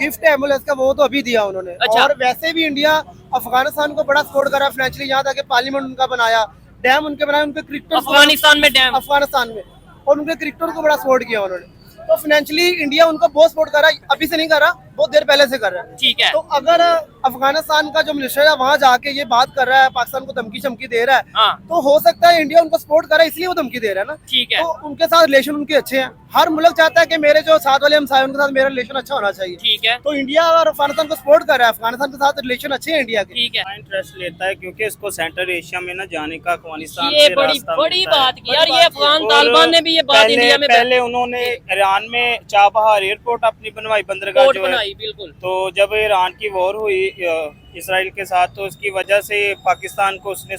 Gift है ambulance का वो तो अभी दिया उन्होंने। अच्छा। और वैसे भी इंडिया अफगानिस्तान को बड़ा सपोर्ट करा फाइनेंशियली, यहाँ तक पार्लियामेंट उनका बनाया, डैम उनके बनाए, उनके क्रिकेटर अफगानिस्तान में डैम। अफगानिस्तान में, और उनके क्रिकेटर को बड़ा सपोर्ट किया उन्होंने। तो फाइनेंशियली इंडिया उनको बहुत सपोर्ट कर रहा है, अभी से नहीं कर रहा, बहुत देर पहले से कर रहा है। ठीक है। तो अगर अफगानिस्तान का जो मिनिस्टर है वहाँ जाके ये बात कर रहा है, पाकिस्तान को धमकी चमकी दे रहा है, हाँ। तो हो सकता है इंडिया उनको सपोर्ट कर रहा है इसलिए वो धमकी दे रहा है ना। ठीक है। तो उनके साथ रिलेशन उनके अच्छे हैं, हर मुल्क चाहता है कि मेरे जो साथ वाले हमसाए उनके साथ मेरा रिलेशन अच्छा होना चाहिए। ठीक है। तो इंडिया और अफगानिस्तान को सपोर्ट कर रहा है, अफगानिस्तान के साथ रिलेशन अच्छे हैं इंडिया के। ठीक है। इंटरेस्ट लेता है क्योंकि इसको सेंट्रल एशिया में ना जाने का अफगानिस्तान ये से बड़ी रास्ता बड़ी मिलता है। बात की यार, ये अफगान और तालिबान ने भी ये बात इंडिया में पहले उन्होंने ईरान में चाबहार एयरपोर्ट अपनी बनवाई, बंदरगाह कोर्ट जो है। बनाई, बिल्कुल। तो जब ईरान की वॉर हुई इसराइल के साथ, तो उसकी वजह से पाकिस्तान को उसने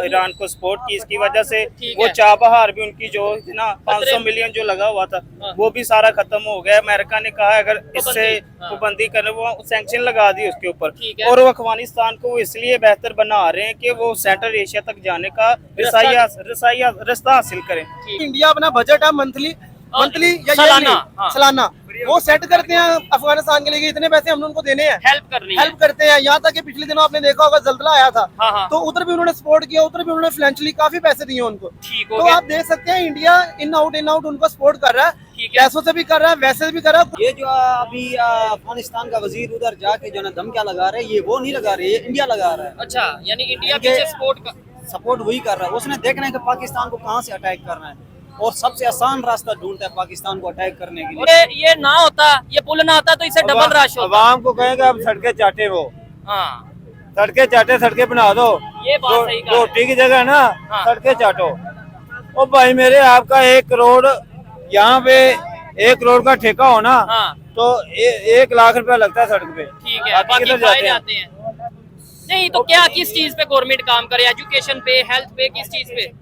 ईरान को सपोर्ट की, इसकी वजह से ठीक वो है। चाबहार भी उनकी जो थी ना 500 मिलियन जो लगा हुआ था हाँ। वो भी सारा खत्म हो गया। अमेरिका ने कहा अगर इससे हाँ। पाबंदी करने, वो सैंक्शन लगा दी उसके ऊपर। ठीक है। और वो अफगानिस्तान को इसलिए बेहतर बना रहे हैं कि वो सेंट्रल एशिया तक जाने का रास्ता हासिल करें। इंडिया अपना बजट है मंथली या सालाना, हाँ। सालाना वो सेट करते हैं अफगानिस्तान के लिए, इतने पैसे हमने उनको देने हैं, हेल्प करनी है। हेल्प करते हैं। यहाँ तक कि पिछले दिनों आपने देखा होगा जल्जला आया था, हाँ, हाँ। तो उधर भी उन्होंने सपोर्ट किया, उधर भी उन्होंने फाइनेंशियली काफी पैसे दिए उनको। ठीक हो तो गया। आप देख सकते हैं इंडिया इन आउट उनको सपोर्ट कर रहा है, ठीक है। पैसों से भी कर रहा है, वैसे भी कर रहा है। ये जो अभी अफगानिस्तान का वजीर उधर जाके जो है धमकियां लगा रहे हैं, ये वो नहीं लगा रहे, ये इंडिया लगा रहा है। अच्छा, यानी इंडिया पीछे सपोर्ट वही कर रहा है। उसने देखना है कि पाकिस्तान को कहाँ से अटैक करना है और सबसे आसान रास्ता ढूंढता है पाकिस्तान को अटैक करने के लिए। ये ना होता, ये पुल ना आता तो इससे डबल रश होता। आवाम को कहेंगे अब सड़कें चाटे, वो हाँ, सड़कें चाटे, सड़कें बना दो। ये बात सही कहा है। रोटी की जगह ना हाँ। सड़कें चाटो। ओ भाई मेरे, आपका 1 करोड़ यहाँ पे 1 करोड़ का ठेका हो ना, हाँ। तो 1 लाख रुपया लगता है सड़क पे। ठीक है, आप बाकी किधर खाए जाते हैं। नहीं तो क्या, किस चीज पे गवर्नमेंट काम करे? एजुकेशन पे, हेल्थ पे, किस चीज पे?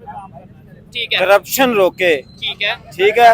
ठीक है। करप्शन रोके। ठीक है। ठीक है।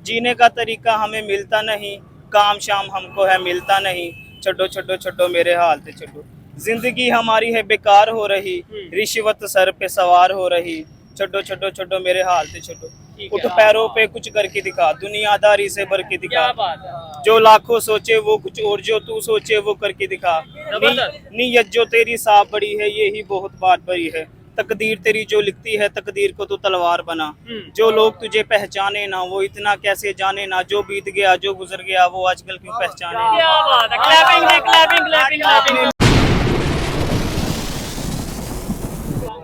जीने का तरीका हमें मिलता नहीं, काम शाम हमको है मिलता नहीं, छड्डो छड्डो छड्डो मेरे हाल ते छड्डो। जिंदगी हमारी है बेकार हो रही, रिश्वत सर पे सवार हो रही, छड्डो छड्डो छड्डो मेरे हाल ते छड्डो। उठ पैरों पे कुछ करके दिखा, दुनियादारी से भर के दिखा। क्या बात है। जो लाखों सोचे वो कुछ और, जो तू सोचे वो करके दिखा। नीयत जो तेरी साफ बड़ी है, यही बहुत बात बड़ी है। तकदीर तेरी जो लिखती है, तकदीर को तो तलवार बना। जो लोग तुझे पहचाने ना, वो इतना कैसे जाने ना। जो बीत गया, जो गुजर गया, वो आजकल क्यों पहचाने। क्या बात है। क्लैपिंग है, क्लैपिंग, क्लैपिंग, क्लैपिंग।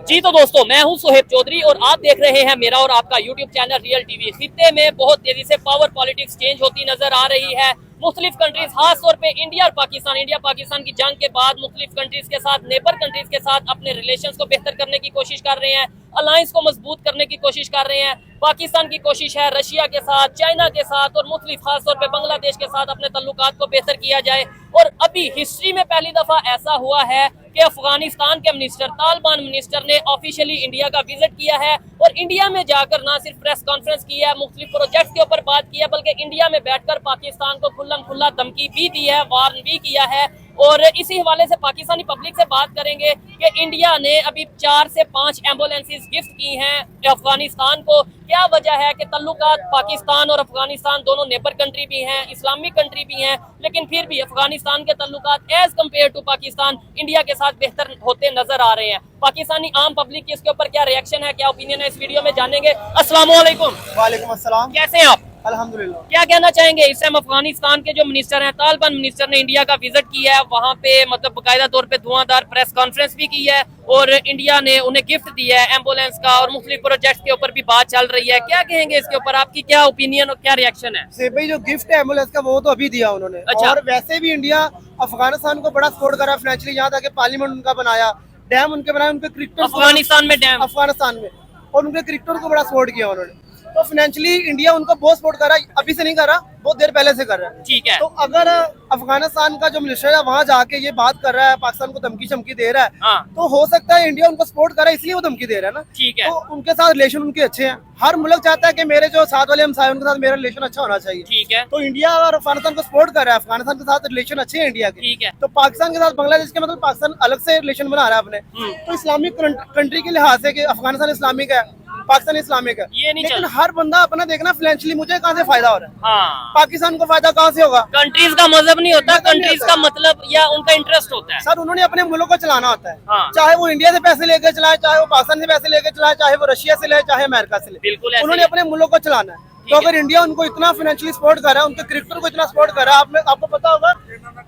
जी तो दोस्तों, मैं हूं सोहेब चौधरी और आप देख रहे हैं मेरा और आपका यूट्यूब चैनल रियल टीवी। खित्ते में बहुत तेजी से पावर पॉलिटिक्स चेंज होती नजर आ रही है। मुख्तलिफ कंट्रीज, खास तौर पे इंडिया पाकिस्तान की जंग के बाद मुख्तलिफ कंट्रीज के साथ, नेबर कंट्रीज के साथ अपने रिलेशंस को बेहतर करने की कोशिश कर रहे हैं, अलायंस को मजबूत करने की कोशिश कर रहे हैं। पाकिस्तान की कोशिश है रशिया के साथ, चाइना के साथ और मुख्तलिफ खास तौर पे बांग्लादेश के साथ अपने तल्लुकात को बेहतर किया जाए। और अभी हिस्ट्री में पहली दफा ऐसा हुआ है कि अफगानिस्तान के मिनिस्टर, तालिबान मिनिस्टर ने ऑफिशियली इंडिया का विजिट किया है और इंडिया में जाकर ना सिर्फ प्रेस कॉन्फ्रेंस की है, मुख्तलिफ प्रोजेक्ट्स के ऊपर बात की है, बल्कि इंडिया में बैठकर पाकिस्तान को खुल्ला धमकी भी दी है, वार्न भी किया है। और इसी हवाले से पाकिस्तानी पब्लिक से बात करेंगे कि इंडिया ने अभी 4 से 5 एम्बुलेंसेस गिफ्ट की हैं अफगानिस्तान को। क्या वजह है कि तल्लुकात पाकिस्तान और अफगानिस्तान दोनों नेबर कंट्री भी हैं, इस्लामिक कंट्री भी हैं, लेकिन फिर भी अफगानिस्तान के तल्लुकात as compared to Pakistan India के साथ बेहतर होते नजर आ रहे हैं। पाकिस्तानी आम पब्लिक की इसके ऊपर क्या रिएक्शन है, क्या ओपिनियन है, इस वीडियो में जानेंगे। अस्सलाम वालेकुम। वालेकुम अस्सलाम। कैसे हैं आप? अल्हम्दुलिल्लाह। क्या कहना चाहेंगे? इस टाइम अफगानिस्तान के जो मिनिस्टर हैं, तालिबान मिनिस्टर ने इंडिया का विजिट किया है, वहाँ पे मतलब बाकायदा तौर पे धुआंधार प्रेस कॉन्फ्रेंस भी की है और इंडिया ने उन्हें गिफ्ट दिया है एम्बुलेंस का और मुख्तलिफ प्रोजेक्ट्स के ऊपर भी बात चल रही है। क्या कहेंगे इसके ऊपर, आपकी क्या ओपिनियन और क्या रिएक्शन है? से भाई जो गिफ्ट है एम्बुलेंस का वो तो अभी दिया उन्होंने। अच्छा। और वैसे भी इंडिया अफगानिस्तान को बड़ा सपोर्ट करा फाइनेंशियली, यहाँ तक पार्लियामेंट उनका बनाया, डैम उनके बनाए, उनके क्रिकेटर अफगानिस्तान में डैम। अफगानिस्तान में, और उनके क्रिकेटर को बड़ा सपोर्ट किया उन्होंने। तो फाइनेंशियली इंडिया उनको बहुत सपोर्ट कर रहा है, अभी से नहीं कर रहा, बहुत देर पहले से कर रहा है। ठीक है। तो अगर अफगानिस्तान का जो मिनिस्टर है वहाँ जाके ये बात कर रहा है, पाकिस्तान को धमकी चमकी दे रहा है, हाँ। तो हो सकता है इंडिया उनको सपोर्ट कर रहा है इसलिए वो धमकी दे रहा है ना। ठीक है। तो उनके साथ रिलेशन उनके अच्छे हैं, हर मुल्क चाहता है कि मेरे जो साथ वाले हमसाए उनके साथ मेरा रिलेशन अच्छा होना चाहिए। ठीक है। तो इंडिया और अफगानिस्तान को सपोर्ट कर रहा है, अफगानिस्तान के साथ रिलेशन अच्छे हैं इंडिया के। ठीक है। तो पाकिस्तान के साथ बांग्लादेश के मतलब पाकिस्तान अलग से रिलेशन बना रहा है अपने। तो इस्लामिक कंट्री के लिहाज से कि अफगानिस्तान इस्लामिक है, पाकिस्तान इस्लामिक है, ये नहीं लेकिन चल हर बंदा अपना देखना फाइनेंशियली मुझे कहाँ से फायदा हो रहा है, हाँ पाकिस्तान को फायदा कहाँ से होगा। कंट्रीज का मजहब नहीं होता, मजहब नहीं कंट्रीज होता। का मतलब या उनका इंटरेस्ट होता है। सर उन्होंने अपने मुल्क को चलाना होता है, हाँ। चाहे वो इंडिया से पैसे लेकर चलाए, चाहे वो पाकिस्तान से पैसे लेकर चलाए, चाहे वो रशिया से ले, चाहे अमेरिका से ले, बिल्कुल ऐसे उन्होंने ही। अपने मुल्क को चलाना है। तो है। अगर इंडिया उनको इतना फाइनेंशियली सपोर्ट कर रहा है, उनके क्रिकेटर को इतना सपोर्ट कर रहा है, आपको पता होगा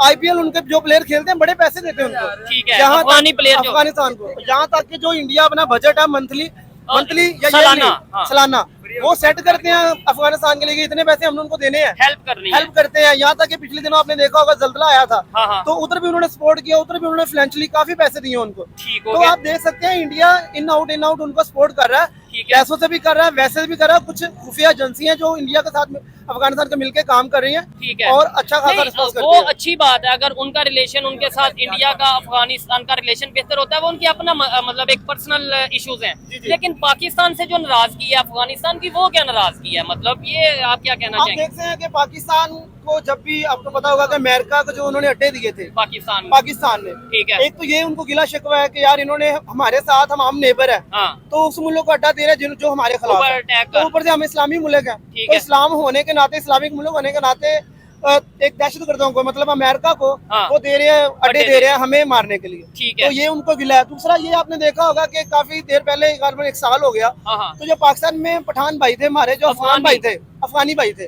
आईपीएल उनके जो प्लेयर खेलते हैं बड़े पैसे देते हैं उनको, ठीक है, यहाँ अफगानी तक- प्लेयर जो- अफगानिस्तान को, यहाँ तक कि जो इंडिया अपना बजट है मंथली या सालाना, हाँ। सालाना वो सेट करते हैं अफगानिस्तान के लिए कि इतने पैसे हमने उनको देने हैं, हेल्प करनी है। हेल्प करते हैं। यहाँ तक कि पिछले दिनों आपने देखा होगा जल्जला आया था, हाँ, हाँ। तो उधर भी उन्होंने सपोर्ट किया, उधर भी उन्होंने फाइनेंशियली काफी पैसे दिए उनको। ठीक हो तो गया। आप देख सकते हैं इंडिया इन आउट उनको सपोर्ट कर रहा है, ठीक है। पैसों से भी कर रहा है, वैसे भी कर रहा है। कुछ खुफिया एजेंसियां जो इंडिया के साथ अफगानिस्तान के मिलकर काम कर रही हैं, ठीक है। और अच्छा खासा नहीं, रिस्पॉन्स वो करती है। अच्छी बात है अगर उनका रिलेशन उनके साथ इंडिया का अफगानिस्तान का रिलेशन बेहतर होता है, वो उनकी अपना मतलब एक पर्सनल इश्यूज हैं। लेकिन पाकिस्तान से जो नाराजगी है अफगानिस्तान की, वो क्या नाराजगी है, मतलब ये आप क्या कहना आप चाहेंगे? देखते हैं कि पाकिस्तान को जब भी आपको पता होगा कि अमेरिका को जो उन्होंने अड्डे दिए थे पाकिस्तान में, ठीक है। एक तो ये उनको गिला शिकवा है कि यार इन्होंने हमारे साथ, हम नेबर है, हाँ तो उस मुल्क को अड्डा दे रहे हैं जो हमारे खिलाफ ऊपर है। अटैक तो कर। ऊपर से हम इस्लामी मुल्क है, ठीक तो है। इस्लाम होने के नाते, इस्लामिक मुल्क होने के नाते एक दहशतगर्दों को, मतलब अमेरिका को, हाँ। वो दे रहे हैं, अड्डे दे रहे हैं हमें मारने के लिए। ठीक है। तो ये उनको गिला है। दूसरा ये आपने देखा होगा कि काफी देर पहले, करीबन 1 साल हो गया, हाँ, हाँ। तो जो पाकिस्तान में पठान भाई थे हमारे, जो अफगान भाई थे, अफगानी भाई थे,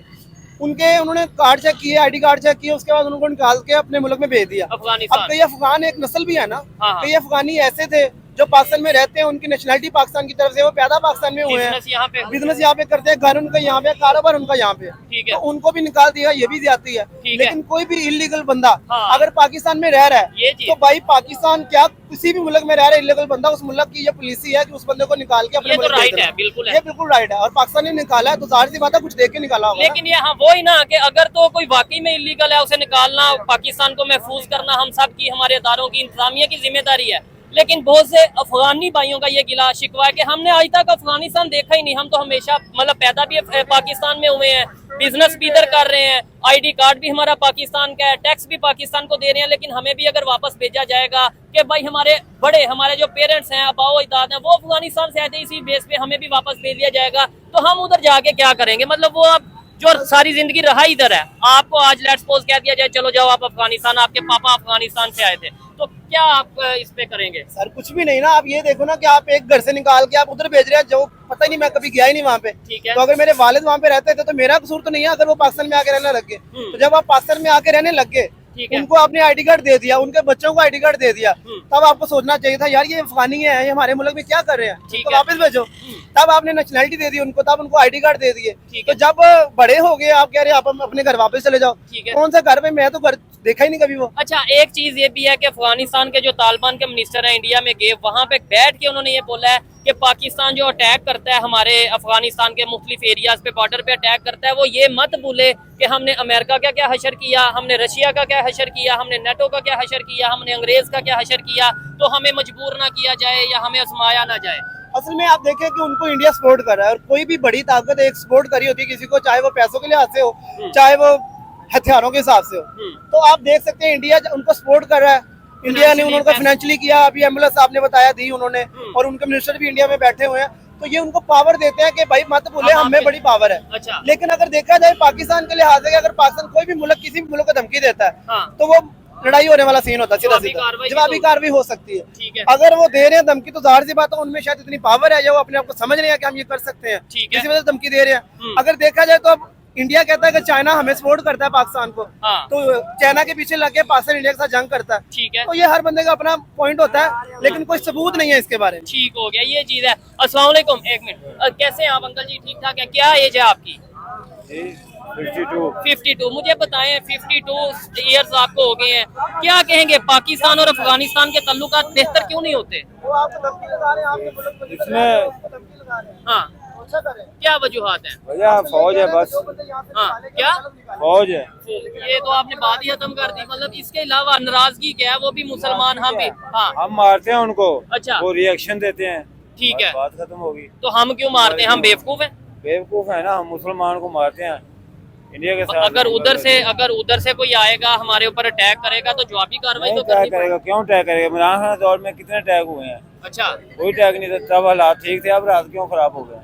उन्होंने कार्ड चेक किए, आईडी कार्ड चेक किए, उसके बाद उनको निकाल के अपने मुल्क में भेज दिया। अब अफगानिस्तान। कई अफगान एक नस्ल भी है ना, हाँ, हाँ। कई अफगानी ऐसे थे जो पाकिस्तान में रहते हैं, उनकी नेशनलिटी पाकिस्तान की तरफ से, वो पैदा पाकिस्तान में हुए हैं, बिजनेस यहाँ पे बिजनेस यहाँ पे करते हैं, घर उनका यहाँ पे, कारोबार उनका यहाँ पे, ठीक है। तो उनको भी निकाल दिया, ये भी ज्यादती है। ठीक है। लेकिन कोई भी इलीगल बंदा हाँ। अगर पाकिस्तान में रह रहा ये है, चीज़। तो भाई पाकिस्तान क्या, किसी भी मुल्क में रह रहा है इलीगल बंदा, उस मुल्क की ये पॉलिसी है कि उस बंदे को निकाल के अपने ये तो मुल्क राइट भेजना। है, बिल्कुल है। ये बिल्कुल राइट है, और पाकिस्तान ने निकाला है तो जाहिर सी बात है कुछ देख के निकाला होगा। लेकिन ये हाँ वो ही ना कि अगर तो कोई वाकई में इलीगल है, उसे निकालना, पाकिस्तान को महफूज करना हम सब की, हमारे अदारों की, इंतजामिया की जिम्मेदारी है। लेकिन बहुत से अफगानी भाइयों का ये गिला शिकवा है कि हमने आज तक अफगानिस्तान देखा ही नहीं, हम तो हमेशा मतलब पैदा भी पाकिस्तान में हुए हैं, बिजनेस भी इधर कर रहे हैं, आईडी कार्ड भी हमारा पाकिस्तान का है, टैक्स भी पाकिस्तान को दे रहे हैं, लेकिन हमें भी अगर वापस भेजा जाएगा कि भाई हमारे बड़े, हमारे जो पेरेंट्स हैं, अबाओ अजदाद हैं, वो अफगानिस्तान से आए थे, इसी बेस पे हमें भी वापस भेज दिया जाएगा, तो हम उधर जाके क्या करेंगे? मतलब वो अब जो सारी जिंदगी रहा इधर है, आपको आज लेट्स सपोज कह दिया जाए चलो जाओ आप अफगानिस्तान, आपके पापा अफगानिस्तान से आए थे, तो क्या आप इस पे करेंगे? सर कुछ भी नहीं ना, आप ये देखो ना कि आप एक घर से निकाल के आप उधर भेज रहे हैं, जो पता ही नहीं, मैं कभी गया ही नहीं वहाँ पे। ठीक है। तो अगर मेरे वालिद वहाँ पे रहते थे तो मेरा कसूर तो नहीं है अगर वो पाकिस्तान में आके रहने लग गए। तो जब आप पाकिस्तान में आके रहने लग गए, ठीक है। उनको आपने आईडी कार्ड दे दिया, उनके बच्चों को आईडी कार्ड दे दिया, तब आपको सोचना चाहिए था यार ये अफगानी है, ये हमारे मुल्क में क्या कर रहे हैं, ठीक तो है। वापस भेजो। तब आपने नेशनलिटी दे दी उनको, तब उनको आईडी कार्ड दे दिए। ठीक तो है। जब बड़े हो गए आप कह रहे हैं आप अपने घर वापस चले जाओ, ठीक है। कौन सा घर में, मैं तो घर देखा ही नहीं कभी वो। अच्छा, एक चीज ये भी है कि अफगानिस्तान के जो तालिबान के मिनिस्टर हैं इंडिया में गए, वहां पे बैठ के उन्होंने ये बोला है कि पाकिस्तान जो अटैक करता है हमारे अफगानिस्तान के मुख्तलिफ एरियाज पे, बॉर्डर पे अटैक करता है, वो ये मत भूले कि हमने अमेरिका का क्या हशर किया, हमने रशिया का क्या हशर किया, हमने नेटो का क्या हशर किया, हमने अंग्रेज का क्या हशर किया, तो हमें मजबूर ना किया जाए या हमें आजमाया ना जाए। असल में आप देखें कि उनको इंडिया सपोर्ट कर रहा है, और कोई भी बड़ी ताकत एक सपोर्ट करी होती है किसी को, चाहे वो पैसों के लिहाज से हो, चाहे वो हथियारों के हिसाब से हो, तो आप देख सकते हैं इंडिया उनको सपोर्ट कर रहा है। इंडिया ने उनको फाइनेंशियली किया, अभी एम्बुलेंस आपने बताया दी उन्होंने, और उनके मिनिस्टर भी इंडिया में बैठे हुए हैं, तो ये उनको पावर देते हैं कि भाई मत भूले हमें बड़ी पावर है। अच्छा। लेकिन अगर देखा जाए पाकिस्तान के लिहाज से, अगर पाकिस्तान कोई भी मुल्क किसी भी मुल्क को धमकी देता है, हाँ। तो वो लड़ाई होने वाला सीन होता है, सीधा जवाबी कार्रवाई सीधा जवाबी कार्रवाई हो सकती ठीक है। है। अगर वो दे रहे हैं धमकी, तो जाहिर सी बात है उनमें शायद इतनी पावर है या वो अपने आप को समझ रहे हैं कि हम ये कर सकते हैं, ठीक है। इसी वजह से धमकी दे रहे हैं। अगर देखा जाए तो अब इंडिया कहता है कि चाइना हमें सपोर्ट करता है पाकिस्तान को, हाँ। तो चाइना के पीछे लग के पाकिस्तान इंडिया के साथ जंग करता है, ठीक है। तो ये हर बंदे का अपना पॉइंट होता है, लेकिन कोई सबूत नहीं है इसके बारे में। ठीक हो गया, ये चीज है। अस्सलाम वालेकुम, एक मिनट, कैसे हैं आप अंकल जी? ठीक ठाक है? क्या एज है आपकी? 52। मुझे बताएं, 52 ईयर्स आपको हो गए हैं, क्या कहेंगे पाकिस्तान और अफगानिस्तान के ताल्लुकात बेहतर क्यों नहीं होते? वो आपको धमकी लगा रहे हैं, आपके मुल्क को इसमें धमकी लगा रहे हैं, हाँ, अच्छा करें। क्या वजूहात है? वजह फौज है बस, हाँ, क्या? फौज है। ये तो आपने बात ही खत्म कर दी। मतलब इसके अलावा नाराजगी क्या है? वो भी मुसलमान, हम भी, हाँ, हम मारते हैं उनको, अच्छा। वो रिएक्शन देते हैं, ठीक है। बात खत्म होगी। तो हम क्यों मारते हैं? हम बेवकूफ हैं? बेवकूफ है ना, हम मुसलमान को मारते हैं इंडिया के साथ। अगर उधर से कोई आएगा हमारे ऊपर अटैक करेगा तो जवाबी कार्रवाई तो क्या करनी करेगा, क्यों अटैक करेगा? इमरान खान दौर में कितने अटैक हुए हैं, अच्छा कोई टैग नहीं था, तब हालात ठीक थे, अब रात क्यों खराब हो गए?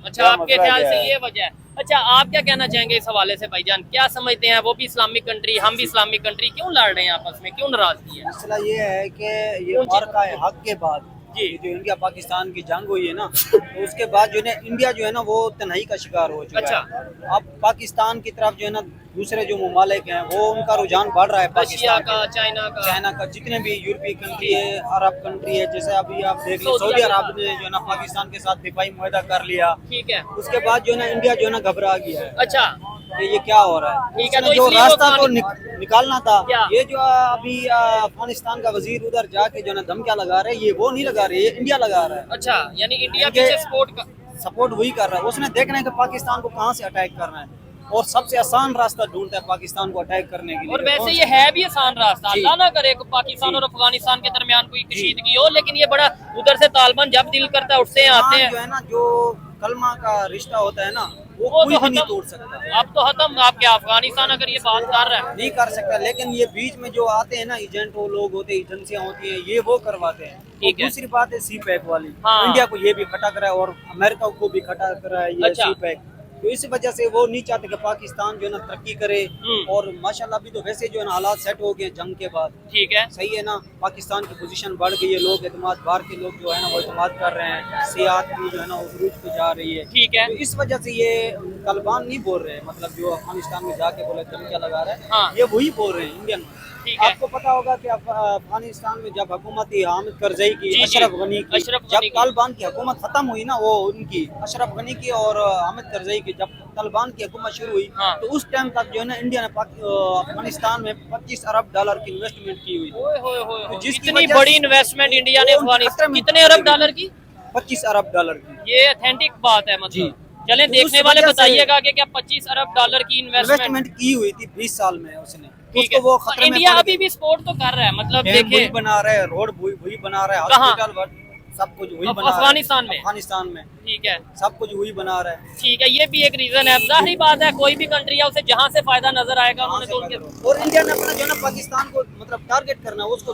अच्छा, क्या आपके मसला ख्याल क्या से है? ये वजह है। अच्छा, आप क्या कहना चाहेंगे इस हवाले से भाईजान? क्या समझते हैं, वो भी इस्लामिक कंट्री, हम भी इस्लामिक कंट्री, क्यों लड़ रहे हैं आपस में, क्यों नाराजगी है? मसला ये है कि ये मार्का है हक के बाद जी। जो इंडिया पाकिस्तान की जंग हुई है ना, तो उसके बाद जो है इंडिया जो है ना वो तन्हाई का शिकार हो चुका अच्छा। है। अब पाकिस्तान की तरफ जो है ना दूसरे जो ममालिक हैं वो उनका रुझान बढ़ रहा है रशिया पाकिस्तान का, के। चाइना का, जितने भी यूरोपीय कंट्री है, अरब कंट्री है, जैसे अभी आप देख लीजिए सऊदी सऊदी अरब अरब ने जो है ना पाकिस्तान के साथ दिफाई मुआहदा कर लिया। ठीक है। उसके बाद जो है ना इंडिया जो है ना घबरा गया है अच्छा, कि ये क्या हो रहा है। ठीक है, उसने तो जो इसलिए वो रास्ता तो पानी- निकालना था, क्या? ये जो अभी अफगानिस्तान का वजीर उधर जाके जो है ना धमकियां लगा रहे हैं, ये वो नहीं लगा रहे, ये इंडिया लगा रहा है। अच्छा, यानी इंडिया इनके- पीछे सपोर्ट का। सपोर्ट वही कर रहा है, उसने देखना है कि पाकिस्तान को कहाँ से अटैक करना है और सबसे आसान रास्ता ढूंढता है पाकिस्तान को अटैक करने के लिए। और वैसे कौन ये सा? है भी आसान रास्ता, जी। अल्लाह ना करे कि पाकिस्तान और अफगानिस्तान के दरमियान कोई कशीदगी हो, लेकिन ये बड़ा उधर से तालिबान जब दिल करता है उससे आते हाँ, हैं। जो है ना जो कलमा का रिश्ता होता है ना वो वो कोई तो भी नहीं खत्म, तोड़ सकता, अब तो खत्म। आप क्या, अफगानिस्तान अगर ये बात कर रहा है, नहीं कर सकता। लेकिन ये बीच में जो आते हैं ना एजेंट, वो लोग होते हैं, एजेंसियां होती हैं, ये वो करवाते हैं। ठीक है। दूसरी बात है सी पैक वाली, हाँ। इंडिया को ये भी खटा करा है और अमेरिका को भी खटा करा है ये अच्छा। सी पैक। तो इस वजह से वो नहीं चाहते कि पाकिस्तान जो है ना तरक्की करे। और माशाल्लाह अभी तो वैसे जो है ना हालात सेट हो गए जंग के बाद, ठीक है। सही है ना, पाकिस्तान की पोजीशन बढ़ गई है, लोग एतमाद, बाहर के लोग जो है ना वो एतमाद कर रहे हैं, सियाहत भी जो है ना उरूज पे जा रही है। ठीक है। तो इस वजह से ये तालिबान नहीं बोल रहे हैं, मतलब जो अफगानिस्तान में जाके बोले धमकियां लगा रहे हैं, हाँ। ये वही बोल रहे हैं इंडियन। ठीक है। आपको पता होगा कि अफगानिस्तान में जब हुकूमत थी हामिद करजई की, जी, जी। अशरफ गनी की, अशरफ गनी जब की। तालिबान की हुकूमत खत्म हुई ना, वो उनकी अशरफ गनी की और हामिद करजई की, जब तालिबान की हुकूमत शुरू हुई, हाँ। तो उस टाइम तक जो है ना इंडिया ने अफगानिस्तान में 25 अरब डॉलर की इन्वेस्टमेंट की हुई। ओए होए होए होए, जिसकी इतनी वजह बड़ी से- इन्वेस्टमेंट इंडिया ने वो खतरे अफगानिस्तान, में कितने अरब डॉलर की? 25 अरब डॉलर की ये ऑथेंटिक बात है, जी। मतलब चलें तो देखने उस वाले वजह से- बताइएगा कि क्या 25 अरब डॉलर की इन्वेस्टमेंट। इन्वेस्टमेंट की हुई थी 20 साल में उसने। ठीक है, उसको वो तो खतरे में इंडिया पड़ अभी भी सपोर्ट तो कर रहा है, मतलब डैम वही देखिए बना रहा है, रोड वही बना रहा है, कहाँ? हॉस्पिटल सब कुछ वही बना रहा है। अफगानिस्तान में? अफगानिस्तान में ठीक है। सब कुछ वही बना रहा है। ठीक है, ये भी एक रीजन है। जाहिर बात है, कोई भी कंट्री है उसे जहां से फायदा नजर आएगा कहाँ उन्होंने से तो उनके। पैदा हुआ? और इंडिया ने अपना जो है ना पाकिस्तान को मतलब टारगेट करना है उसको।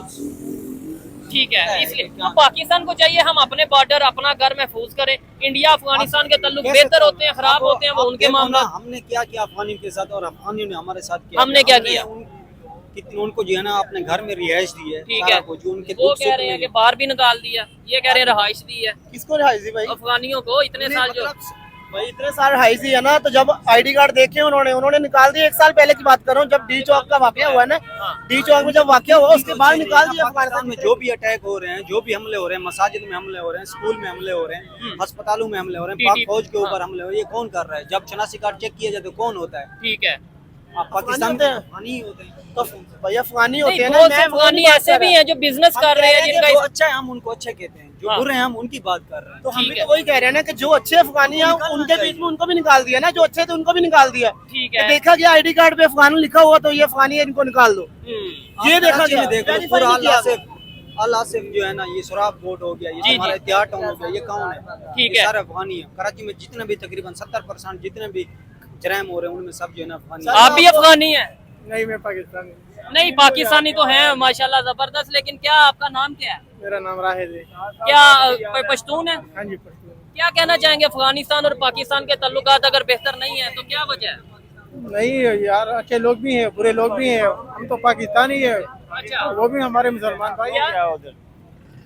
ठीक है, है, इसलिए क्या- तो पाकिस्तान को चाहिए हम अपने बॉर्डर, अपना घर महफूज करें। इंडिया अफगानिस्तान के ताल्लुक कैसे बेहतर कर- होते हैं, खराब अब- होते हैं, वो अब उनके देखो मामला। ना, हमने क्या किया अफगानियों के साथ और अफगानियों ने हमारे साथ किया। हमने क्या किया? कितनी उनको जो है ना अपने घर में रिहाइश दी है, ठीक सारा है, कुछ, जो उनके वो दुख कह सुख रहे हैं में- कि बाहर भी निकाल दिया, ये कह रहे हैं रहाइश दी है किसको रिहाइश भाई? अफगानियों को इतने नहीं, साल जो। मतलब भाई इतने सारे रिहाइश है ना, तो जब आईडी कार्ड देखे उन्होंने निकाल दिया। 1 साल पहले की बात कर रहा हूँ, जब डी चौक का वाकया हुआ ना, हाँ। डी चौक में जब वाकया हुआ उसके बाद निकाल दिया पाकिस्तान अफगानिस्तान में। जो भी अटैक हो रहे हैं, जो भी हमले हो रहे हैं, मसाजिद में हमले हो रहे हैं, स्कूल में हमले हो रहे हैं, अस्पतालों में हमले हो रहे हैं, पाक TT फौज के ऊपर हाँ। हमले हो रहे हैं, ये कौन कर रहा है? जब शनासी कार्ड चेक किया जाए तो कौन होता है? ठीक है, पाकिस्तान होते में हैं। अफगानी होते हैं। तो भाई अफगानी होते नहीं, हैं बहुत ना। से मैं वो अफगानी नहीं बात ऐसे कर भी रहा। हैं जो बिजनेस हम कर कह रहे हैं कि जिनका जो अच्छा है हम उनको अच्छे कहते हैं, जो हाँ। बुरे हैं हम उनकी बात कर रहे हैं। तो हम ठीक भी है। तो वही कह रहे हैं ना कि जो अच्छे अफगानी हैं निकालना उनके चाहिए। बीच में उनको भी निकाल दिया ना, जो अच्छे थे उनको भी निकाल दिया। ठीक कि है। देखा गया आईडी कार्ड पे अफगान लिखा हुआ तो ये अफगानी है, इनको निकाल दो। ये आप देखा कराची गया, में देख लो, verify पूरा नहीं अल किया आसिफ, अल आसिफ जो है ना, ये सुराब बोर्ड हो गया, जी, ये हमारा जी। इतिहाद टाउन हो गया, ये कौन है? ठीक ये है। सारे अफगानी है। कराची में जितने भी तकरीबन 70% जितने भी जराइम हो रहे हैं उनमें सब जो है ना अफगानी है। आप भी अफगानी हैं? नहीं, मैं पाकिस्तानी। नहीं, पाकिस्तानी तो हैं माशाल्लाह जबरदस्त, लेकिन क्या आपका नाम क्या है? मेरा नाम राहिद है। क्या पश्तून है? हाँ जी, पश्तून। क्या कहना चाहेंगे, अफगानिस्तान और पाकिस्तान के ताल्लुकात अगर बेहतर नहीं है तो क्या वजह है? नहीं यार, अच्छे लोग भी हैं, बुरे लोग भी हैं। हम तो पाकिस्तानी है, अच्छा, वो भी हमारे मुसलमान भाई हैं। क्या उधर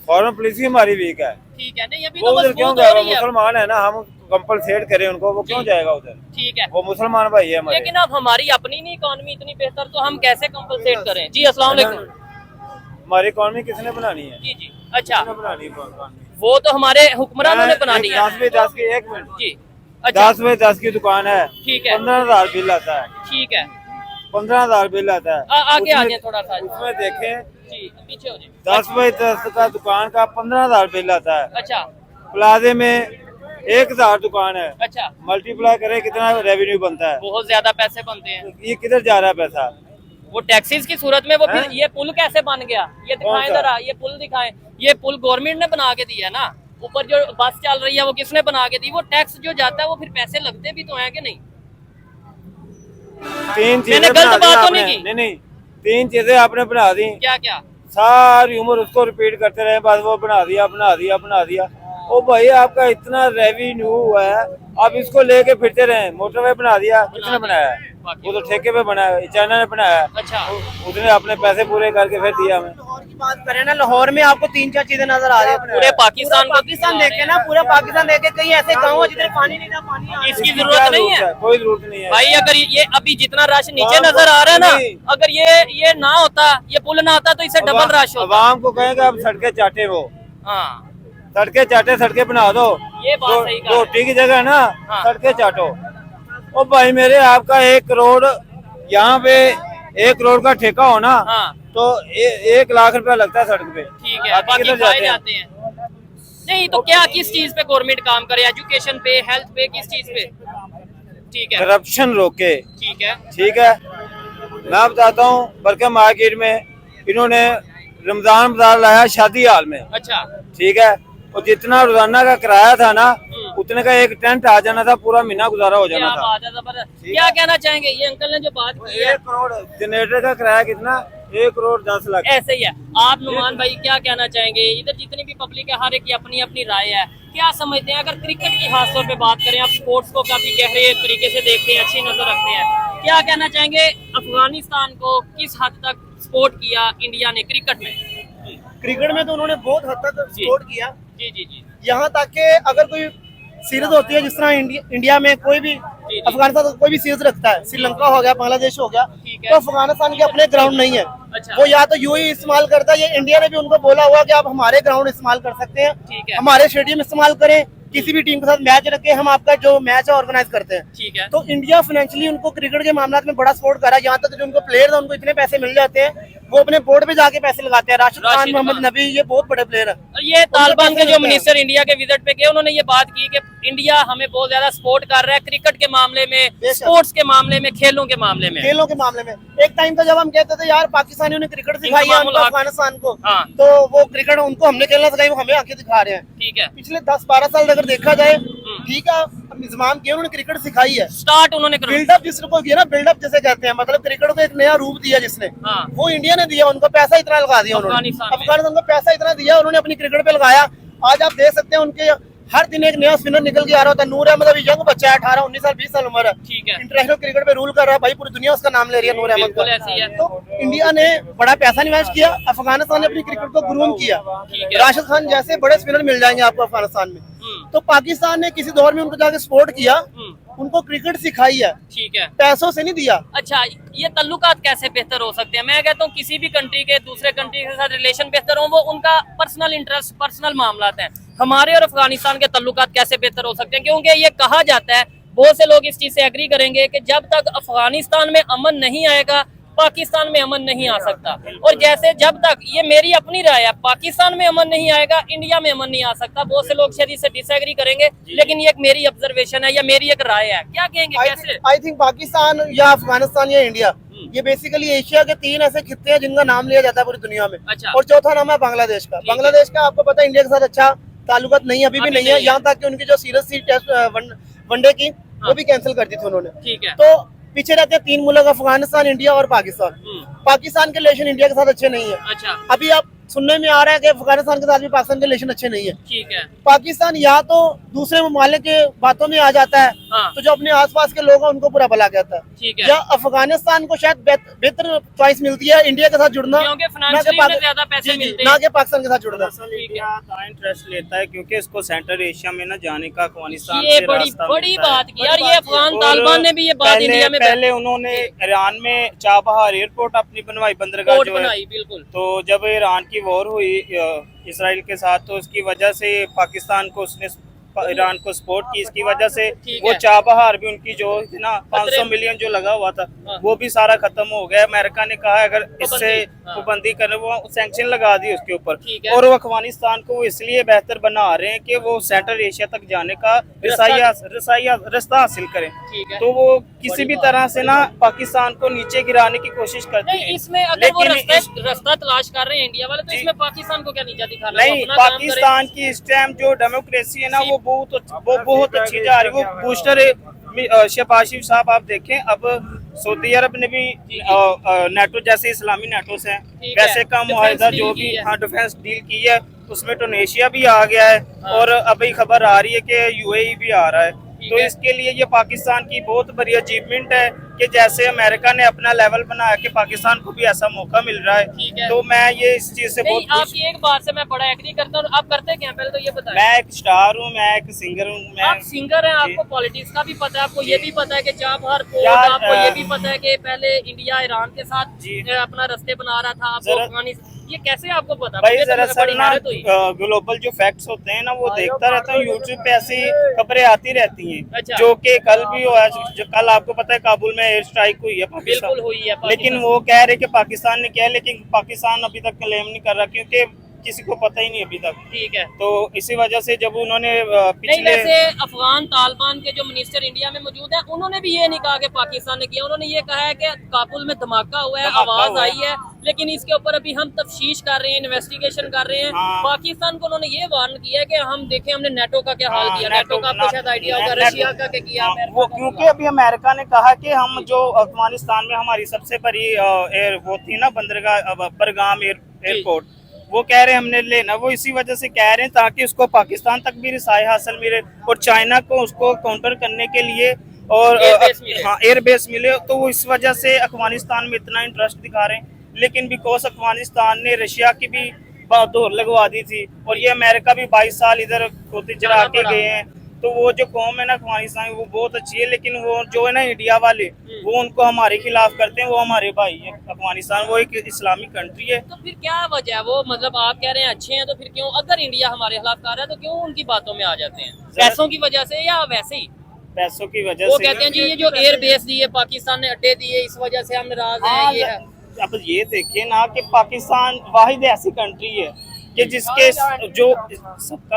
फॉरेन पॉलिसी हमारी वीक है, ठीक है। नहीं, अभी वो तो उधर क्यों मजबूत हो जाएगा? रही है। मुसलमान है ना, हम कंपलसेट करें उनको, वो क्यों जी। जाएगा उधर? ठीक है, वो मुसलमान भाई है हमारे। लेकिन अब हमारी अपनी नहीं इकोनॉमी इतनी बेहतर, तो हम कैसे कंपलसेट करें? जी, अस्सलाम वालेकुम। हमारी इकॉनमी किसने बनानी है? जी जी, अच्छा, किसने बनानी है इकॉनमी? वो तो हमारे हुक्मरानों ने बनानी है। 10 बाई 10 की, एक मिनट, जी, अच्छा, 10 बाई 10 की दुकान है, ठीक है। 15,000 बिल आता है, ठीक है। 15,000 बिल आता है। आगे आ उसमें- जाए थोड़ा सा। उसमें देखें जी, पीछे हो जाए। 10 बाई 10 का दुकान का 15,000 बिल आता है। अच्छा, प्लाजे में 1,000 दुकान है, अच्छा, मल्टीप्लाई करें कितना रेवेन्यू बनता है? बहुत ज्यादा पैसे बनते हैं। ये किधर जा रहा है पैसा? वो टैक्सीज की सूरत में वो फिर हैं? ये पुल कैसे बन गया? ये दिखाएं कौन सा? जरा, ये पुल दिखाएं। ये पुल गवर्नमेंट ने बना के दिया ना, ऊपर जो बस चल रही है वो किसने बना के दी? वो टैक्स जो जाता है वो फिर पैसे लगते भी तो हैं कि नहीं? 3 चीजें मैंने बना गलत दी बात तो आपने। नहीं की? नहीं, 3 चीजें आपने बना दी। क्या क्या? सारी उम्र उसको रिपीट करते रहे, बस वो बना दिया बना दिया बना दिया। ओ भाई आपका इतना रेवेन्यू हुआ है, आप इसको लेके फिरते रहे। मोटरवे बना दिया, किसने बनाया है? वो तो ठेके पे बना है, चाइना ने बनाया है। अच्छा, उसने अपने पैसे पूरे करके फिर दिया हमें। लाहौर की बात करें ना, लाहौर में आपको 3-4 चीजें नजर आ रही है। पूरे पाकिस्तान को पाकिस्तान देखे ना, पूरा पाकिस्तान देखे, कहीं ऐसे गाँव है जिधर पानी नहीं था, पानी आ रहा है। इसकी जरूरत नहीं है कोई जरूरत नहीं है भाई। अगर ये अभी जितना रश नीचे नजर आ रहा है ना, अगर ये ना होता, ये पुल ना होता तो इससे डबल रश होता। आवाम को कहेंगे आप सड़कें चाटे, वो हाँ, सड़कें चाटे, सड़कें बना दो। ये बात सही कहा। रोटी की जगह ना हाँ। सड़कें चाटो। ओ भाई मेरे, आपका 1 करोड़ यहाँ पे 1 करोड़ का ठेका होना, हाँ, तो 1 लाख रुपया लगता है सड़क पे। ठीक है, बाकी किधर फायदे जाते हैं। नहीं तो क्या, किस चीज पे गवर्नमेंट काम करे? एजुकेशन पे, हेल्थ पे, किस चीज पे? ठीक है, करप्शन रोके, ठीक है, ठीक है। मैं बताता हूँ, बरका मार्केट में इन्होंने रमजान बाजार लाया शादी हाल में, अच्छा, ठीक है। और जितना रोजाना का किराया था ना, उतने का एक टेंट आ जाना था, पूरा महीना गुजारा हो जाना क्या था। बात है, जबरदस्त। क्या कहना चाहेंगे ये अंकल ने जो बात की है? 1 करोड़ जनरेटर का किराया कितना? 1 करोड़ 10 लाख। ऐसे ही है। आप नुमान भाई क्या कहना चाहेंगे? इधर जितनी भी पब्लिक है, हर एक की अपनी अपनी राय है। क्या समझते हैं, अगर क्रिकेट की खास तौर पे बात करें, आप स्पोर्ट्स को काफी गहरे तरीके से देखते हैं, अच्छी नजर रखते हैं, क्या कहना चाहेंगे अफगानिस्तान को किस हद तक सपोर्ट किया इंडिया ने क्रिकेट में? क्रिकेट में तो उन्होंने बहुत हद तक सपोर्ट किया, जी जी जी, यहाँ तक कि अगर कोई सीरीज होती है, जिस तरह इंडिया में कोई भी जी। अफगानिस्तान कोई भी सीरीज रखता है, श्रीलंका हो गया, बांग्लादेश हो गया, ठीक है। तो अफगानिस्तान के अपने ग्राउंड नहीं है। अच्छा। वो या तो यूं ही इस्तेमाल करता है, ये इंडिया ने भी उनको बोला हुआ कि आप हमारे ग्राउंड इस्तेमाल कर सकते हैं, ठीक है। हमारे स्टेडियम इस्तेमाल करें, किसी भी टीम के साथ मैच रखे, हम आपका जो मैच है ऑर्गेनाइज करते हैं। ठीक है, तो इंडिया फाइनेंशियली उनको क्रिकेट के मामला में बड़ा सपोर्ट करा। यहाँ तक जो उनको प्लेयर है, उनको इतने पैसे मिल जाते हैं, वो अपने बोर्ड पे जाके पैसे लगाते हैं। राशिद खान, राशिद मोहम्मद खान। नबी, ये बहुत बड़े प्लेयर है। और ये तालिबान के पैसे जो मिलते हैं। मिनिस्टर इंडिया के विजिट पे गए, उन्होंने ये बात की कि इंडिया हमें बहुत ज्यादा सपोर्ट कर रहा है क्रिकेट के मामले में, बेशक। स्पोर्ट्स के मामले में, खेलों के मामले में। खेलों के मामले में एक टाइम था जब हम कहते थे यार पाकिस्तानियों ने क्रिकेट सिखाई है उनको, अफगानिस्तान को, हाँ। तो वो क्रिकेट उनको हमने खेलना सिखाई, वो हमें आके दिखा रहे हैं। ठीक है, पिछले 10-12 साल अगर देखा जाए, ठीक है, इंतजाम किया उन्होंने, क्रिकेट सिखाई है। स्टार्ट उन्होंने कर बिल्डअप जिसको किया ना, बिल्डअप जैसे कहते हैं, मतलब क्रिकेट को एक नया रूप दिया जिसने, हाँ। वो इंडिया ने दिया। उनको पैसा इतना लगा दिया उन्होंने, अफगानिस्तान को पैसा इतना दिया उन्होंने, अपनी क्रिकेट पे लगाया। आज आप देख सकते हैं उनके हर दिन एक नया स्पिनर निकल के आ रहा होता है। नूर अहमद अभी यंग बच्चा है, 18-19 साल 20 साल उम्र है, ठीक है, इंटरनेशनल क्रिकेट पे रूल कर रहा है भाई, पूरी दुनिया उसका नाम ले रही है नूर अहमद बिल्कुल का। ऐसे ही है। तो इंडिया ने बड़ा पैसा निवेश किया, अफगानिस्तान ने अपनी क्रिकेट को ग्रूम किया। ठीक है। राशिद खान जैसे बड़े स्पिनर मिल जाएंगे आपको अफगानिस्तान में। तो पाकिस्तान ने किसी दौर में उनको जाके सपोर्ट किया, उनको क्रिकेट सिखाई है, ठीक है। पैसों से नहीं दिया। अच्छा, ये तल्लुकात कैसे बेहतर हो सकते हैं? मैं कहता हूँ किसी भी कंट्री के दूसरे कंट्री के साथ रिलेशन बेहतर हो, वो उनका पर्सनल इंटरेस्ट, पर्सनल मामला है। हमारे और अफगानिस्तान के तल्लुकात कैसे बेहतर हो सकते हैं? क्योंकि ये कहा जाता है, बहुत से लोग इस चीज से एग्री करेंगे कि जब तक अफगानिस्तान में अमन नहीं आएगा, पाकिस्तान में अमन नहीं आ सकता। और जैसे जब तक, ये मेरी अपनी राय है, पाकिस्तान में अमन नहीं आएगा, इंडिया में अमन नहीं आ सकता। बहुत से लोग शायद इससे डिसएग्री करेंगे, लेकिन ये एक मेरी ऑब्जर्वेशन है या मेरी एक राय है। क्या कहेंगे, कैसे? आई थिंक पाकिस्तान या अफगानिस्तान या इंडिया, ये बेसिकली एशिया के 3 ऐसे खित्ते हैं जिनका नाम लिया जाता है पूरी दुनिया में। अच्छा। और चौथा नाम है बांग्लादेश का। बांग्लादेश का आपको पता है इंडिया के साथ अच्छा ताल्लुकात नहीं है, अभी भी नहीं है। यहाँ तक कि उनकी जो सीरीज थी टेस्ट वनडे की, वो भी कैंसिल कर दी थी उन्होंने। ठीक है। तो पीछे रहते हैं 3 मुल्क, अफगानिस्तान, इंडिया और पाकिस्तान। पाकिस्तान के रिलेशन इंडिया के साथ अच्छे नहीं है। अच्छा, अभी आप सुनने में आ रहा है कि अफगानिस्तान के साथ भी पाकिस्तान के रिलेशन अच्छे नहीं है। ठीक है। पाकिस्तान या तो दूसरे ममालिक के बातों में आ जाता है, हाँ। तो जो अपने आसपास के लोग हैं उनको बुरा भला कहता है, ठीक है। या अफगानिस्तान को शायद बेहतर चॉइस मिलती है इंडिया के साथ जुड़ना, क्योंकि ना फाइनेंशियली कि उन्हें ज्यादा पैसे जी, मिलते ना हैं। कि पाकिस्तान के साथ जुड़ना। दरअसल इंडिया का इंटरेस्ट लेता है क्योंकि इसको सेंट्रल एशिया में ना जाने का अफगानिस्तान ये से बड़ी रास्ता बड़ी मिलता है। बात की यार, ये अफगान और तालिबान ने भी ये बात इंडिया में पहले उन्होंने ईरान में चाबहार एयरपोर्ट अपनी बनवाई, बंदरगाह कोर्ट जो है। बनाई, बिल्कुल। तो जब ईरान की वॉर हुई इसराइल के साथ, तो उसकी वजह से पाकिस्तान को उसने ईरान को सपोर्ट की, इसकी वजह से ठीक वो है। चाबहार भी उनकी जो थी ना 500 खतरे- मिलियन जो लगा हुआ था, हाँ। वो भी सारा खत्म हो गया। अमेरिका ने कहा अगर इससे हाँ। पाबंदी करने, वो सैंक्शन लगा दी उसके ऊपर। ठीक है। और वो अफगानिस्तान को इसलिए बेहतर बना रहे हैं कि वो सेंट्रल एशिया तक जाने का रास्ता हासिल करें। ठीक है। तो वो किसी भी तरह से ना पाकिस्तान को नीचे गिराने की कोशिश करते नहीं, हैं। इसमें अगर वो लेकिन रास्ता तलाश कर रहे हैं इंडिया वाले, तो जी। इसमें पाकिस्तान को क्या नीचा दिखाना? नहीं, वो अपना काम करे। पाकिस्तान की इस टाइम जो डेमोक्रेसी है ना, वो बहुत अच्छी जा रही है। वो बूस्टर है। शहबाज शरीफ साहब आप देखें, अब सऊदी अरब ने भी नेटो जैसे इस्लामी नेटोस हैं ठीक है। वैसे का डिफेंस मुआहिदा डील जो की भी है। हाँ डिफेंस डील की है उसमें टूनेशिया भी आ गया है और अभी खबर आ रही है कि यूएई भी आ रहा है। तो है। इसके लिए ये पाकिस्तान की बहुत बड़ी अचीवमेंट है कि जैसे अमेरिका ने अपना लेवल बनाया कि पाकिस्तान को भी ऐसा मौका मिल रहा ठीक है। है। तो मैं ये इस चीज से नहीं, बहुत खुश। आपकी एक बात से मैं बड़ा एग्री करता हूँ। आप करते क्या पहले तो ये बताएं। मैं एक स्टार हूँ, मैं एक सिंगर हूँ, मैं आप सिंगर हैं, जी। आपको पॉलिटिक्स का भी पता है, आपको ये भी पता है कि चाबहार पोर्ट, यार, आपको ये भी पता है कि पहले इंडिया ईरान के साथ जी। अपना रास्ते बना रहा था, आपको जरा- अफगानिस्तान, ये कैसे आपको पता? भाई मुझे तो दरअसल बड़ी ना हैरत हुई। ग्लोबल जो फैक्ट्स होते हैं ना वो देखता रहता हूँ यूट्यूब पे ऐसी खबरें आती रहती हैं। अच्छा। जो कि कल भी हुआ, जो कल आपको पता है काबुल में एयर स्ट्राइक हुई है पाकिस्तान। बिल्कुल हुई है लेकिन पाकिस्तान। वो कह रहे कि पाकिस्तान ने किया है, लेकिन पाकिस्तान अभी तक क्लेम नहीं कर रहा क्योंकि किसी को पता ही नहीं अभी तक। ठीक है। तो इसी वजह से जब उन्होंने नहीं, पिछले वैसे अफगान तालिबान के जो मिनिस्टर इंडिया में मौजूद हैं उन्होंने भी ये नहीं कहा कि पाकिस्तान ने किया, उन्होंने ये कहा है कि काबुल में धमाका हुआ है, धमाका आवाज हुआ है। आई है, लेकिन इसके ऊपर अभी हम तफ्तीश कर रहे हैं, इन्वेस्टिगेशन कर रहे हैं। हाँ। पाकिस्तान को उन्होंने ये वार्न किया है कि हम देखें हमने नेटो का क्या हाल हाँ, किया, नेटो का आपको शायद आइडिया होगा, नेटो- रशिया का क्या किया, हाँ, अमेरिका वो का क्योंकि क्या। अभी अमेरिका ने कहा कि हम जो अफगानिस्तान में हमारी सबसे बड़ी एयर वो थी ना बंदरगाह बरगाम एयरपोर्ट, वो कह रहे हैं हमने लेना, वो इसी वजह से कह रहे हैं ताकि उसको पाकिस्तान तक भी रिसाई हासिल मिले और चाइना को उसको काउंटर करने के लिए और एयरबेस मिले। हाँ एयरबेस मिले। तो वो इस वजह से अफगानिस्तान में इतना इंटरेस्ट दिखा रहे हैं। लेकिन बिकॉज अफगानिस्तान ने रशिया की भी दौर लगवा दी थी और ये अमेरिका भी 22 साल इधर खुद चला जाना के पड़ा। गए हैं। तो वो जो कौम है ना अफगानिस्तान वो बहुत अच्छी है, लेकिन वो जो है ना इंडिया वाले वो उनको हमारे खिलाफ करते हैं। वो हमारे भाई है अफगानिस्तान, वो एक इस्लामिक कंट्री है। तो फिर क्या वजह है? वो मतलब आप कह रहे हैं अच्छे हैं, तो फिर क्यों अगर इंडिया हमारे खिलाफ कर रहा है तो क्यों उनकी बातों में आ जाते हैं? पैसों की वजह से या वैसे ही? पैसों की वजह वो से कहते हैं जी ये जो एयर बेस दिए पाकिस्तान ने अड्डे दिए इस वजह से हम नाराज हैं, ये है। अब ये देखिए ना कि पाकिस्तान वाहिद ऐसी कंट्री है कि जिसके जो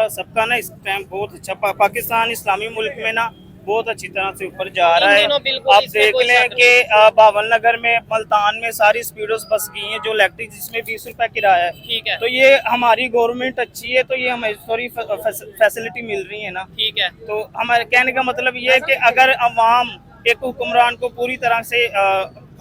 सबका ना इस टाइम बहुत अच्छा पाकिस्तान इस्लामी मुल्क में ना बहुत अच्छी तरह से ऊपर जा रहा इन है। दिनों बिल्कुल आप इसमें देख कोई लें शक कि बावल नगर में मुल्तान में सारी स्पीडोस बस गई हैं जो इलेक्ट्रिक, जिसमें 20 रुपए किराया है। ठीक है। तो ये हमारी गवर्नमेंट अच्छी है तो ये हमें थोड़ी फैसिलिटी मिल रही है ना। ठीक है। तो हमारे कहने का मतलब ये है कि अगर अवाम एक हुक्मरान को पूरी तरह से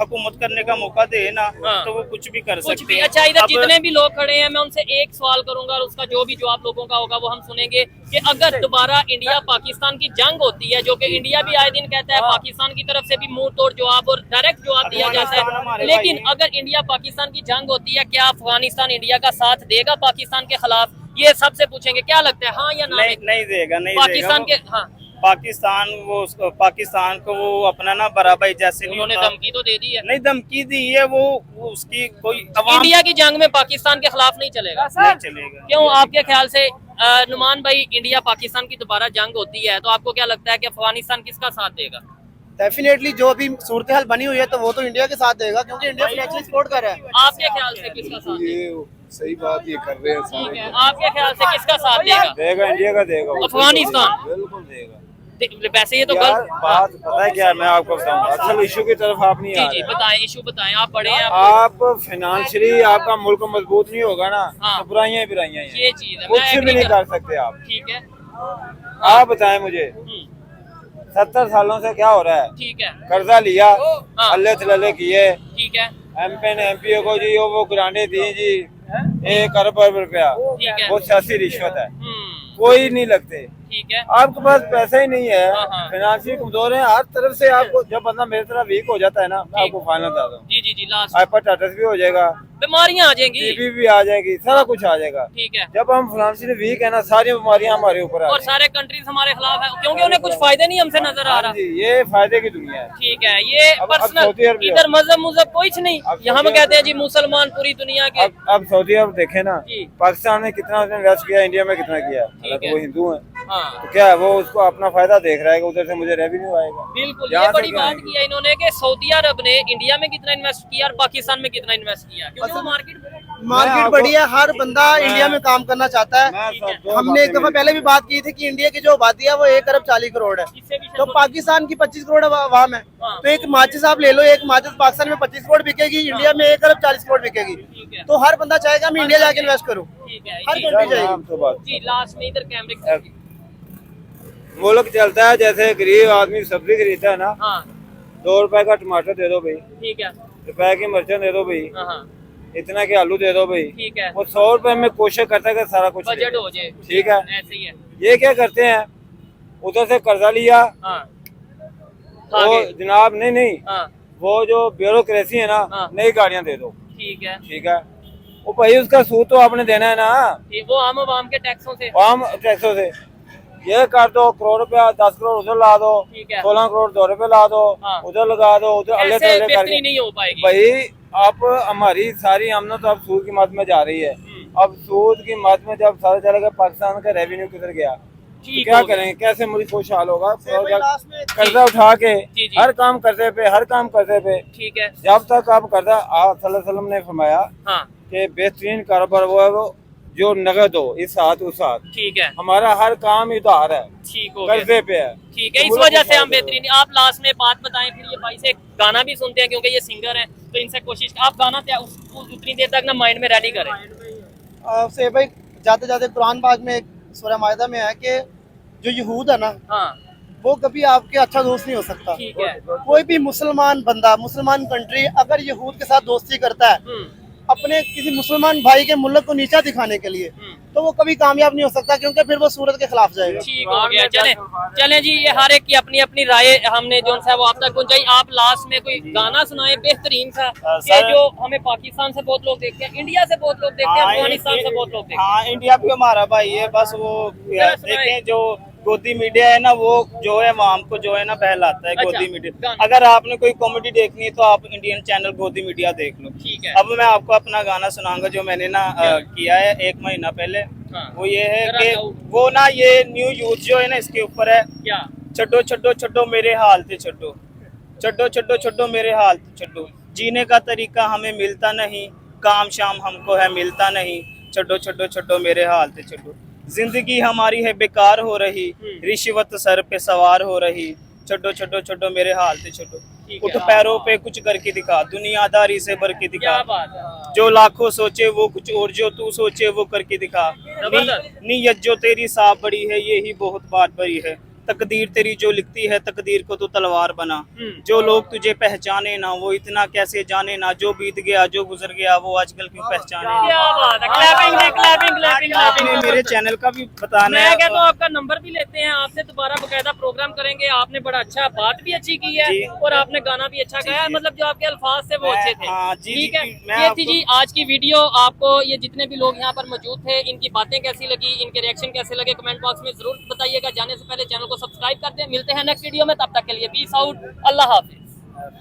हुकूमत करने का मौका दे ना हाँ। तो वो कुछ भी कर कुछ सकते भी। हैं। अच्छा, इधर अब- जितने भी लोग खड़े हैं मैं उनसे एक सवाल करूंगा और उसका जो भी जवाब लोगों का होगा वो हम सुनेंगे कि अगर दोबारा इंडिया पाकिस्तान की जंग होती है, जो कि इंडिया भी आए दिन कहता है, हाँ। पाकिस्तान की तरफ से भी मुंह तोड़ जवाब और डायरेक्ट जवाब दिया जाता अफगानिस्तान है, हमारे लेकिन भाई हैं। अगर इंडिया पाकिस्तान की जंग होती है क्या अफगानिस्तान इंडिया का साथ देगा पाकिस्तान के खिलाफ? ये सबसे पूछेंगे, क्या लगता है हाँ या ना? नहीं देगा, नहीं पाकिस्तान देगा के हाँ पाकिस्तान को वो अपना ना बराबर जैसे नहीं उन्होंने होता। धमकी तो दे दी है। नहीं धमकी दी है वो उसकी कोई अवाम इंडिया की जंग में पाकिस्तान के खिलाफ नहीं चलेगा। नहीं चलेगा। क्यों आपके ख्याल से नुमान भाई, इंडिया पाकिस्तान की दोबारा जंग होती है तो आपको क्या लगता है कि अफगानिस्तान किसका साथ देगा? डेफिनेटली जो अभी सूरत हाल बनी हुई है तो वो तो इंडिया के साथ देगा क्योंकि इंडिया फाइनेंशियली सपोर्ट कर रहा है। आपके ख्याल से किसका साथ देगा? ये सही बात ये कर रहे हैं ठीक सारे। है, आपके ख्याल से किसका साथ देगा? देगा, इंडिया का देगा। अफगानिस्तान? बिल्कुल देगा। वैसे ये तो यार गलत। बात पता है क्या है, मैं आपको बताऊँ असल इशू की तरफ आप नहीं आ जी रहे। बताएं, इशू बताएं, आप बड़े हैं आप फाइनेंशियली आपका मुल्क मजबूत नहीं होगा ना हाँ। तो बुराइयां ही बुराइयां हैं। ये चीज है, कुछ मैं भी agree नहीं कर- कर सकते आप। ठीक है। आप बताएं मुझे 70 सालों से क्या हो रहा है? ठीक है। कर्जा लिया, हाँ। अल्ले थल्ले किए, ठीक है। एमपी ने एमपीओ को जी वो ग्रांटें दी जी 1 अरब रुपया, ठीक है। वो सियासी रिश्वत है, हम्म, कोई नहीं लगते। ठीक है। आपके पास पैसा ही नहीं है, हाँ, हाँ। फाइनेंशियल कमजोर है, हर तरफ से आपको जब बंदा मेरी तरह वीक हो जाता है ना, मैं ठीक। आपको फाइनल बता दूं, जी जी जी, लास्ट हाइपरटाइटिस भी हो जाएगा, बीमारियां आ जाएंगी। टीबी भी आ जाएगी, सारा कुछ आ जाएगा। ठीक है। जब हम फाइनेंशियली वीक है ना, सारी बीमारियां हमारे ऊपर आ और जाएंगी। सारे कंट्रीज हमारे खिलाफ है क्योंकि उन्हें कुछ फायदे नहीं हमसे नजर आ हाँ रहा। जी, ये फायदे की दुनिया है। ठीक है, ये अब पर्सनल, सऊदी अरब भी इधर मजहब कुछ नहीं, अब यहाँ हम सऊदी कहते हैं जी मुसलमान पूरी दुनिया के। अब सऊदी अरब देखे ना, जी। पाकिस्तान ने कितना उसने इन्वेस्ट किया, इंडिया में कितना किया, हालांकि है। वो हिंदू है हाँ तो क्या है, वो उसको अपना फायदा देख रहा है कि उधर से मुझे रेवेन्यू आएगा। बिल्कुल, यहाँ ये से बड़ी क्या बात आएगी? किया इन्होंने कि सऊदी अरब ने इंडिया में कितना इन्वेस्ट किया और पाकिस्तान में कितना इन्वेस्ट किया, क्योंकि वो मार्केट आपको- बड़ी है, हर बंदा इंडिया में काम करना चाहता है। मैं सब दो हमने एक बातें दफा पहले भी बात की थी कि इंडिया की जो आबादी है वो 1 अरब 40 करोड़ है, इससे भी तो पाकिस्तान की 25 करोड़ आवाम है। हाँ। तो एक माचिस आप ले लो, एक माचिस पाकिस्तान में 25 करोड़ बिकेगी, इंडिया में 1 अरब 40 करोड़ बिकेगी। ठीक है। तो हर बंदा चाहेगा मैं इंडिया जाके इन्वेस्ट करूँ, ठीक है हर जी, कंट्री यार, जाएगी। नाम तो बात। जी लास्ट में इधर कैमरे की। मुल्क चलता है जैसे गरीब आदमी सब्जी खरीदता है ना, हाँ ₹2 का टमाटर दे दो भाई, ठीक है। ₹1 की मिर्चें दे दो भाई, हाँ, इतना के आलू दे दो भाई। ठीक है। वो ₹100 में कोशिश करता है कि सारा कुछ बजट दे। हो जाए, ठीक है। ऐसे ही है। ये क्या करते हैं, उधर से कर्जा लिया, हाँ, वो आगे। जनाब नहीं, हाँ, वो जो ब्यूरोक्रेसी है ना, हाँ। नई गाड़ियां दे दो, ठीक है। ठीक है। वो भाई उसका सूद तो आपने देना है ना, वो आम आवाम के टैक्सों से। आम टैक्सों से। ये कर दो, करोड़ रुपया 10 करोड़ उधर ला दो, ठीक है। 16 करोड़ दौरे पे ला दो, हाँ। उधर लगा दो, उधर अल्ले ऐसे तल्ले बेहतरी करके। नहीं हो पाएगी। भाई आप हमारी सारी आमदन तो अब सूद की मद में जा रही है। अब सूद की मद में जब सारा चलेगा, पाकिस्तान का रेवेन्यू किधर गया, तो ठीक क्या हो गया। करेंगे, कैसे मुल्क खुशहाल होगा। लास्ट में कर्जा उठा के जी, जी। हर काम करते पे, हर काम करते पे, ठीक है। जब तक आप कर्जा, आप सल्लल्लाहु अलैहि वसल्लम ने फरमाया हाँ, कि बेहतरीन कारोबार वो है वो जो नगद हो, इस हाथ उस हाथ। ठीक है। हमारा हर काम उधार है, ठीक हो गया। कर्जे पे है। ठीक है, इस मुल्क वजह से खुशहाल हम बेहतरीन। आप लास्ट में बात बताएं, फिर ये भाई से गाना भी सुनते हैं क्योंकि ये सिंगर हैं, तो इनसे कोशिश आप गाना उतनी देर तक ना माइंड में रैली करें। से भाई जाते जाते कुरान पाक में सूरह मायदा में है कि जो यहूद है ना, हाँ, वो कभी आपके अच्छा दोस्त नहीं हो सकता। ठीक है। कोई भी मुसलमान बंदा, मुसलमान कंट्री अगर यहूद के साथ दोस्ती करता है अपने किसी मुसलमान भाई के मुल्क को नीचा दिखाने के लिए, तो वो कभी कामयाब नहीं हो सकता, क्योंकि फिर वो सूरत के खिलाफ जाएगा। ठीक हो गया। चले चले जी, ये हर एक की अपनी अपनी राय हमने जो है वो आप तक पहुंचाई। आप लास्ट में कोई गाना सुनाए बेहतरीन सा, कि जो हमें पाकिस्तान से बहुत लोग देखते हैं, इंडिया से बहुत लोग देखते हैं, अफगानिस्तान से बहुत लोग देखते हैं। हाँ, इंडिया भी हमारा भाई है, बस वो जरा सुनाए। देखें जो गोदी मीडिया है ना, वो जो है आवाम को जो है ना बहलाता है। अच्छा, गोदी मीडिया, गाना। अगर आपने कोई कॉमेडी देखनी है तो आप इंडियन चैनल गोदी मीडिया देख लो। ठीक है। अब मैं आपको अपना गाना सुनाऊंगा जो मैंने ना किया है 1 महीना पहले। हाँ। वो ये है जरा कि गाओ। वो ना ये न्यू यूथ जो है ना, इसके ऊपर है। क्या? छड्डो छड्डो छड्डो मेरे हाल ते छड्डो, छड्डो छड्डो छड्डो मेरे हाल ते छड्डो, जीने का तरीका हमें मिलता नहीं, काम शाम हमको है मिलता नहीं, छड्डो छड्डो छड्डो मेरे हाल ते छड्डो, जिंदगी हमारी है बेकार हो रही, रिश्वत सर पे सवार हो रही, छड्डो छड्डो छड्डो मेरे हाल ते छड्डो, ठीक है। उठ पैरों पे कुछ करके दिखा, दुनियादारी से भर के दिखा, क्या बात है। जो लाखों सोचे वो कुछ और, जो तू सोचे वो करके दिखा, जबरदस्त। नीयत जो तेरी साफ बड़ी है यही बहुत बात बड़ी है, तकदीर तेरी जो लिखती है तकदीर को तो तलवार बना, जो लोग तुझे पहचाने ना वो इतना कैसे जाने ना, जो बीत गया जो गुजर गया वो आजकल क्यों पहचाने ना। क्या बात है। क्लैपिंग दे, क्लैपिंग क्लैपिंग आपने मेरे चैनल का भी बताना मैं है। कहता हूँ आपका नंबर भी लेते हैं, आपसे दोबारा बकायदा प्रोग्राम करेंगे। आपने बड़ा अच्छा बात भी अच्छी की है जी। और आपने गाना भी अच्छा गाया है, मतलब जो आपके अल्फाज थे वो मैं- अच्छे थे। हाँ, जी, ठीक जी, है। जी, मैं ये थी आपको- जी आज की वीडियो। आपको ये जितने भी लोग यहाँ पर मौजूद थे, इनकी बातें कैसी लगी, इनके रिएक्शन कैसे लगे, कमेंट बॉक्स में जरूर बताइएगा। जाने से पहले चैनल को सब्सक्राइब कर दें। मिलते हैं नेक्स्ट वीडियो में, तब तक के लिए पीस आउट, अल्लाह हाफिज।